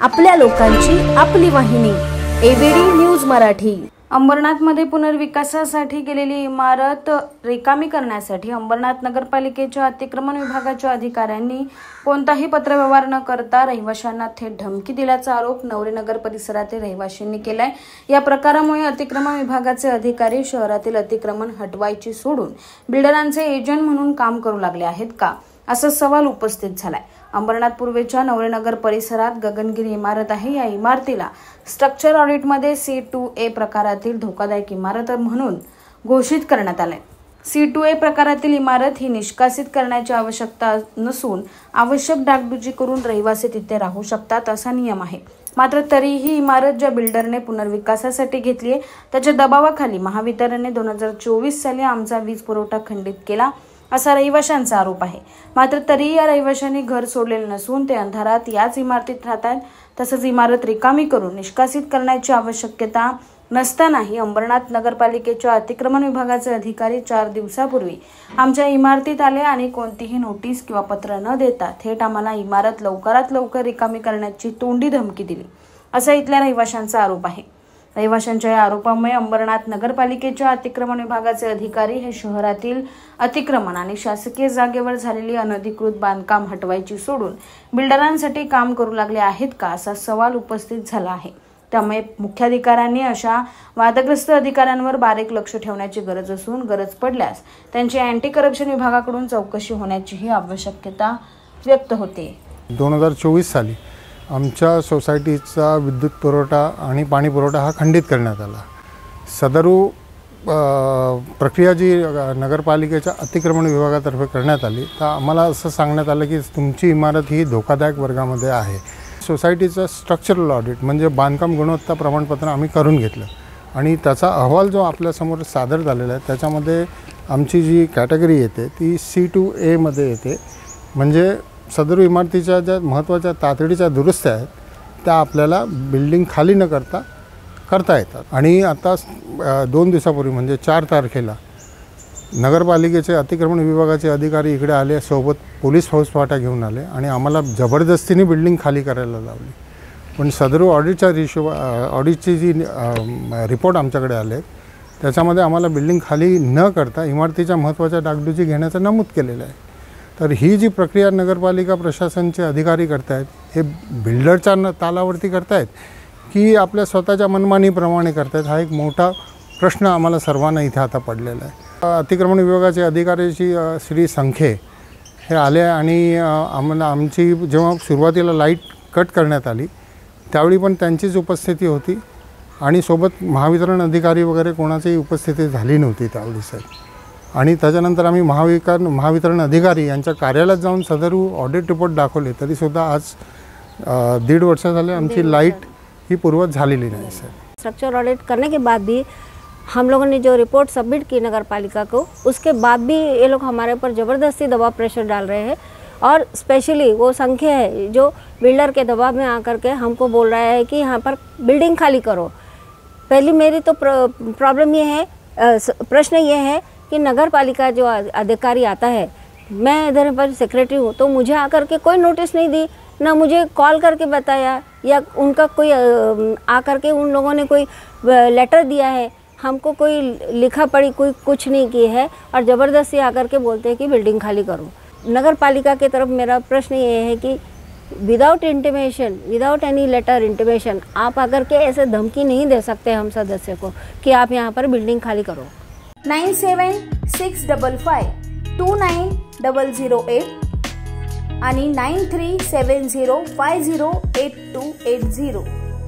आपल्या लोकांची आपली वाहिनी एबीडी न्यूज मराठी। अंबरनाथमध्ये पुनर्विकासासाठी गेलेली इमारत रिकामी करण्यासाठी अंबरनाथ नगरपालिकेच्या अतिक्रमण विभागाच्या अधिकाऱ्यांनी कोणताही पत्रव्यवहार न करता रहिवाशांना थेट धमकी दिल्याचा आरोप नवरेनगर परिसरातील रहिवाशांनी केलाय। या प्रकारामुळे अतिक्रमण विभागाचे अधिकारी शहरातील अतिक्रमण हटवायची सोडून बिल्डरांचे एजंट म्हणून काम करू लागले आहेत का, असा सवाल उपस्थित झालाय। अंबरनाथ पूर्वेच्या नवरेनगर परिसरात गगनगिरी इमारत आहे। या इमारतीला स्ट्रक्चर ऑडिटमध्ये C2A प्रकारातील धोकादायक इमारत म्हणून घोषित करण्यात आले। C2A प्रकारातील इमारत ही निष्कासित करण्याची आवश्यकता नसून आवश्यक डागडुजी करून रहिवासी तिथे राहू शकतात असा नियम आहे। मात्र तरीही इमारत ज्या बिल्डरने पुनर्विकासासाठी घेतली आहे त्याच्या दबावाखाली महावितरणने 2024 साली आमचा वीज पुरवठा खंडित केला असा रहिवाशांचा आरोप आहे। मात्र तरीही या रहिवाशांनी घर सोडलेले नसून ते अंधारात याच इमारतीत राहतात। तसंच इमारत रिकामी करून निष्कासित करण्याची आवश्यकता नसतानाही अंबरनाथ नगरपालिकेच्या अतिक्रमण विभागाचे अधिकारी 4 दिवसापूर्वी आमच्या इमारतीत आले आणि कोणतीही नोटीस किंवा पत्र न देता थेट आम्हाला इमारत लवकरात लवकर रिकामी करण्याची तोंडी धमकी दिली असा इथल्या रहिवाशांचा आरोप आहे। रहिवाशांच्या या आरोपामुळे अंबरनाथ नगरपालिकेच्या अतिक्रमण विभागाचे अधिकारी हे शहरातील अतिक्रमण आणि शासकीय जागेवर झालेली अनधिकृत बांधकाम हटवायची सोडून बिल्डरांसाठी काम करू लागले आहेत का, असा सवाल उपस्थित झाला आहे। त्यामुळे मुख्याधिकाऱ्यांनी अशा वादग्रस्त अधिकाऱ्यांवर बारीक लक्ष ठेवण्याची गरज असून गरज पडल्यास त्यांची अँटी करप्शन विभागाकडून चौकशी होण्याचीही आवश्यकता व्यक्त होते। 2024 साली आमच्या सोसायटीचा विद्युत पुरवठा आणि पाणी पुरवठा हा खंडित करण्यात आला। सदरू प्रक्रिया जी नगरपालिकेच्या अतिक्रमण विभागातर्फे करण्यात आली तर आम्हाला असं सांगण्यात आलं की तुमची इमारत ही धोकादायक वर्गामध्ये आहे। सोसायटीचं स्ट्रक्चरल ऑडिट म्हणजे बांधकाम गुणवत्ता प्रमाणपत्र आम्ही करून घेतलं आणि त्याचा अहवाल जो आपल्यासमोर सादर झालेला आहे त्याच्यामध्ये आमची जी कॅटेगरी येते ती C2A मध्ये येते। म्हणजे सदरू इमारतीच्या ज्या महत्त्वाच्या तातडीच्या दुरुस्त्या आहेत त्या आपल्याला बिल्डिंग खाली न करता येतात। आणि आता 2 दिवसापूर्वी म्हणजे 4 तारखेला नगरपालिकेचे अतिक्रमण विभागाचे अधिकारी इकडे आले, सोबत पोलीस फौजफाटा घेऊन आले आणि आम्हाला जबरदस्तीने बिल्डिंग खाली करायला लावली। पण सदरू ऑडिटची जी रिपोर्ट आमच्याकडे आले त्याच्यामध्ये आम्हाला बिल्डिंग खाली न करता इमारतीच्या महत्त्वाच्या डागडुजी घेण्याचं नमूद केलेलं आहे। तर ही जी प्रक्रिया नगरपालिका प्रशासनचे अधिकारी करतायत हे बिल्डरच्या तालावरती करतायत की आपल्या स्वतःच्या मनमानीप्रमाणे करतायत, हा एक मोठा प्रश्न आम्हाला सर्वांना इथे आता पडलेला आहे। अतिक्रमण विभागाचे अधिकारी श्री संखे हे आले आणि आम्हाला आमची जेव्हा सुरुवातीला लाईट कट करण्यात आली त्यावेळी पण त्यांचीच उपस्थिती होती आणि सोबत महावितरण अधिकारी वगैरे कोणाचीही उपस्थिती झाली नव्हती त्यावेळी साहेब। आणि त्याच्यानंतर आम्ही महावितरण अधिकारी यांच्या कार्यालयात जाऊन सदरू ऑडिट रिपोर्ट दाखवले तरीसुद्धा आज 1.5 वर्ष झाले आमची लाईट ही पूर्वत झालेली नाही सर। स्ट्रक्चर ऑडिट करने के बाद भी हम लोगों ने जो रिपोर्ट सबमिट की नगर पालिका को, उसके बाद भी ये लोग हमारे ऊपर ज़बरदस्ती दबाव प्रेशर डाल रहे हैं। और स्पेशली वो संख्या है जो बिल्डर के दबाव में आकर के हमको बोल रहा है कि यहाँ पर बिल्डिंग खाली करो। पहली मेरी तो प्रॉब्लम ये है, प्रश्न ये है कि नगर पालिका जो अधिकारी आता है, मैं इधर पर सेक्रेटरी हूँ, तो मुझे आकर के कोई नोटिस नहीं दी, ना मुझे कॉल करके बताया या उनका कोई आकर के उन लोगों ने कोई लेटर दिया है, हमको कोई लिखा पढ़ी कोई कुछ नहीं की है और ज़बरदस्ती आकर के बोलते हैं कि बिल्डिंग खाली करो। नगर पालिका की तरफ मेरा प्रश्न ये है कि without intimation, without any letter intimation आप आकर के ऐसे धमकी नहीं दे सकते हम सदस्य को कि आप यहाँ पर बिल्डिंग खाली करो। 9765529008 आणि 9370508280